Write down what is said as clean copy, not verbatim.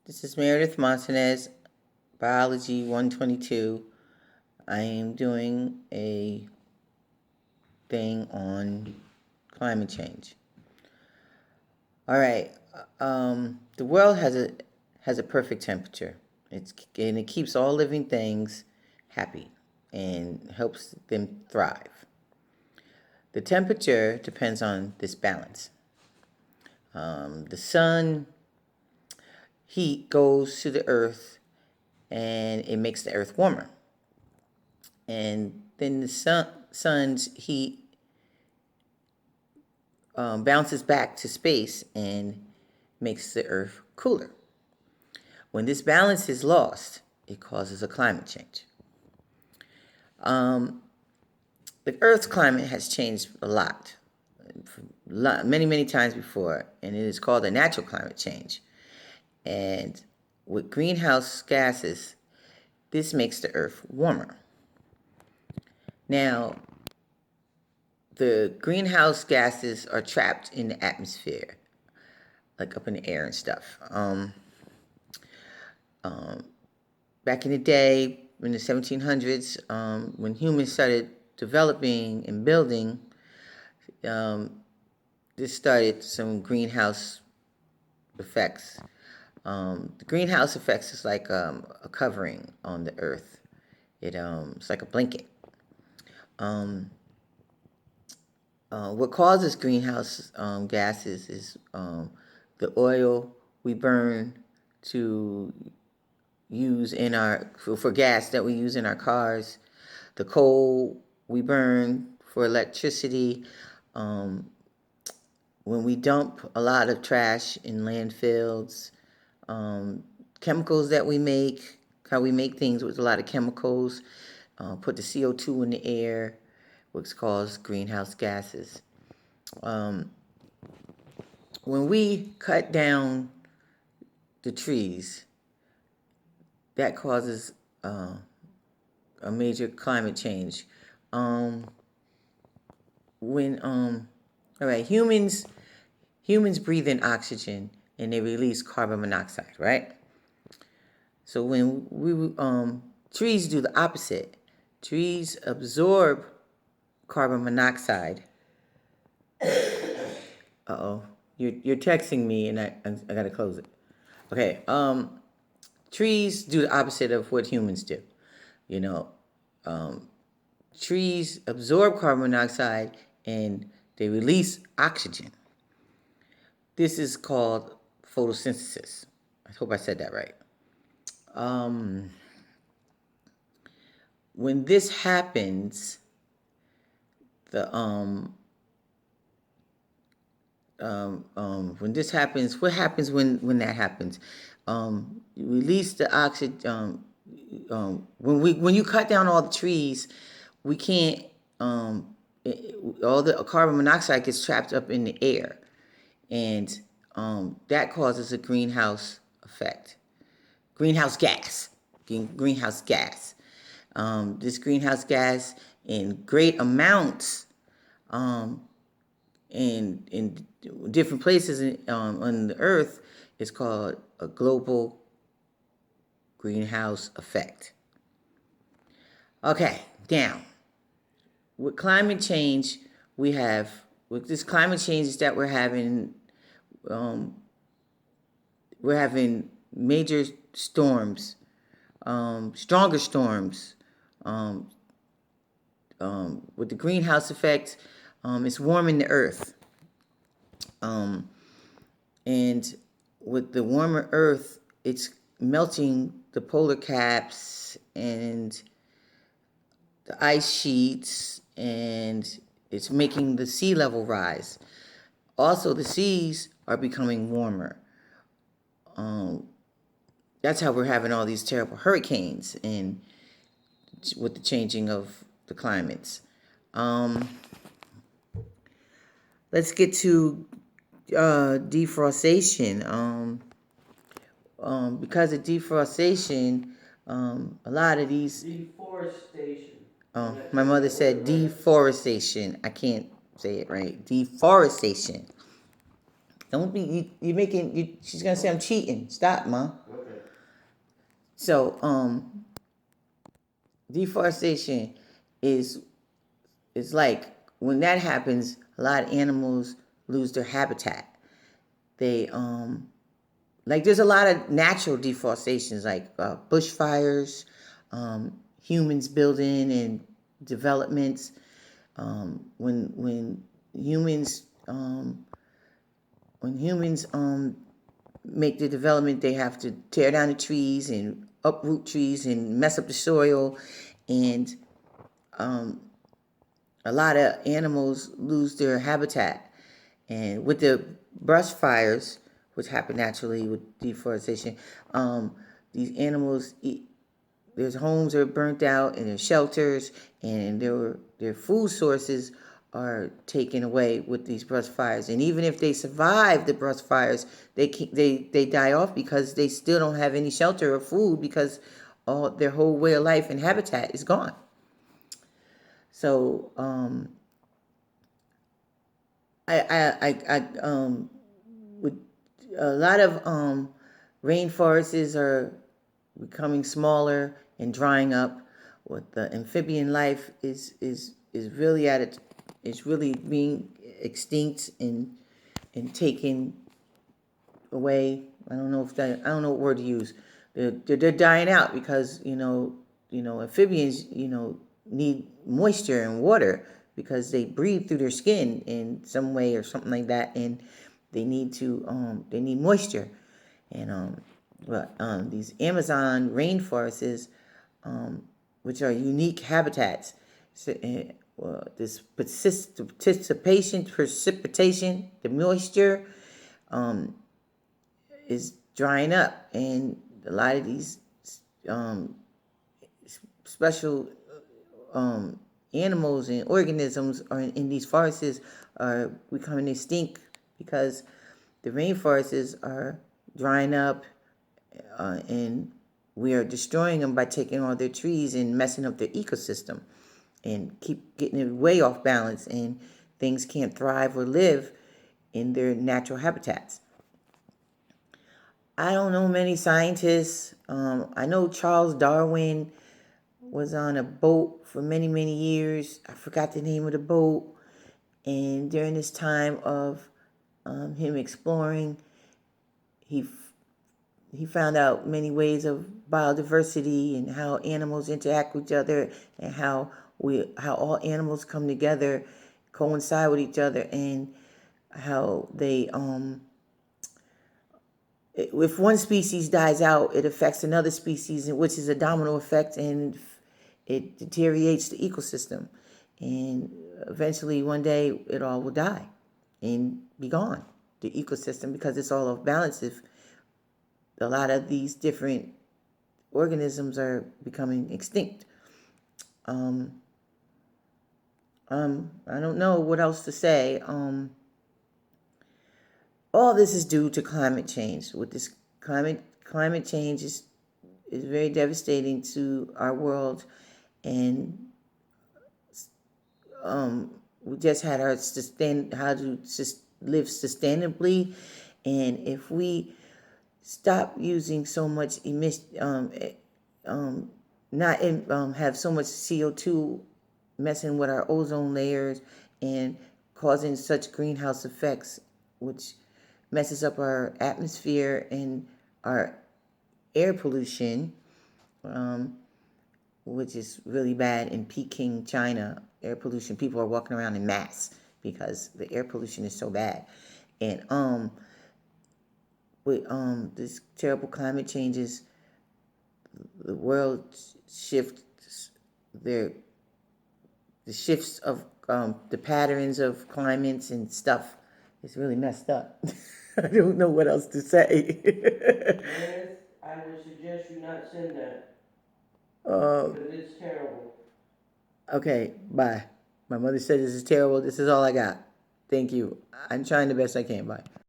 This is Meredith Montanez, Biology 122. I am doing a thing on climate change. All right. The world has a perfect temperature. It keeps all living things happy and helps them thrive. The temperature depends on this balance. The sun heat goes to the earth and it makes the earth warmer. And then the sun's heat bounces back to space and makes the earth cooler. When this balance is lost, it causes a climate change. The earth's climate has changed a lot, many times before, and it is called a natural climate change. And with greenhouse gases, this makes the earth warmer. Now, the greenhouse gases are trapped in the atmosphere, like up in the air and stuff. Back in the day, in the 1700s, when humans started developing and building, this started some greenhouse effects. The greenhouse effects is like a covering on the earth. It's like a blanket. What causes greenhouse gases is the oil we burn to use in for gas that we use in our cars, the coal we burn for electricity, when we dump a lot of trash in landfills, chemicals that we make, how we make things with a lot of chemicals, put the CO2 in the air, which cause greenhouse gases. When we cut down the trees, that causes a major climate change. All right, humans breathe in oxygen and they release carbon monoxide, right? So when trees do the opposite. Trees absorb carbon monoxide. You're texting me and I gotta close it. Okay. Trees do the opposite of what humans do. Trees absorb carbon monoxide and they release oxygen. This is called photosynthesis. I hope I said that right. When this happens, what happens when that happens? You release the oxygen. When you cut down all the trees, we can't. All the carbon monoxide gets trapped up in the air, and that causes a greenhouse effect. Greenhouse gas. This greenhouse gas in great amounts in different places on the earth is called a global greenhouse effect. Okay, now, with climate change, with this climate change that we're having major storms, stronger storms. With the greenhouse effect, it's warming the earth. And with the warmer earth, it's melting the polar caps and the ice sheets, and it's making the sea level rise. Also, the seas are becoming warmer. That's how we're having all these terrible hurricanes and with the changing of the climates. Let's get to deforestation. Because of deforestation, a lot of these. Deforestation. My mother said deforestation. I can't say it right. Deforestation. Don't be you making you. She's gonna say I'm cheating. Stop, Ma. So deforestation is like when that happens, a lot of animals lose their habitat. They like there's a lot of natural deforestations like bushfires, humans building and developments. When humans make the development, they have to tear down the trees and uproot trees and mess up the soil, and a lot of animals lose their habitat. And with the brush fires, which happen naturally with deforestation, these animals eat, their homes are burnt out and their shelters and their food sources are taken away with these brush fires. And even if they survive the brush fires, they die off because they still don't have any shelter or food because all their whole way of life and habitat is gone. So with a lot of rainforests are becoming smaller and drying up. What the amphibian life is really at it, is really being extinct and taken away. I don't know if that, I don't know what word to use. They're dying out because amphibians need moisture and water because they breathe through their skin in some way or something like that, and they need moisture. And these Amazon rainforests, which are unique habitats, so, this precipitation, the moisture is drying up, and a lot of these special animals and organisms are in these forests are becoming extinct because the rainforests are drying up, and we are destroying them by taking all their trees and messing up their ecosystem and keep getting it way off balance, and things can't thrive or live in their natural habitats. I don't know many scientists. I know Charles Darwin was on a boat for many, many years. I forgot the name of the boat. And during this time of him exploring, he found out many ways of biodiversity and how animals interact with each other, and how all animals come together, coincide with each other, and how they if one species dies out, it affects another species, which is a domino effect, and it deteriorates the ecosystem. And eventually, one day, it all will die and be gone, the ecosystem, because it's all off balance. If a lot of these different organisms are becoming extinct. I don't know what else to say. All this is due to climate change. With this climate change is very devastating to our world, and we just had our how to live sustainably, and if we stop using so much not have so much CO2 messing with our ozone layers and causing such greenhouse effects, which messes up our atmosphere and our air pollution, which is really bad in Peking, China. Air pollution, people are walking around in masks because the air pollution is so bad. And with this terrible climate changes, the world shifts the shifts of the patterns of climates and stuff. It's really messed up. I don't know what else to say. Yes, I would suggest you not send that because it's terrible. Okay, bye. My mother said this is terrible. This is all I got. Thank you. I'm trying the best I can. Bye.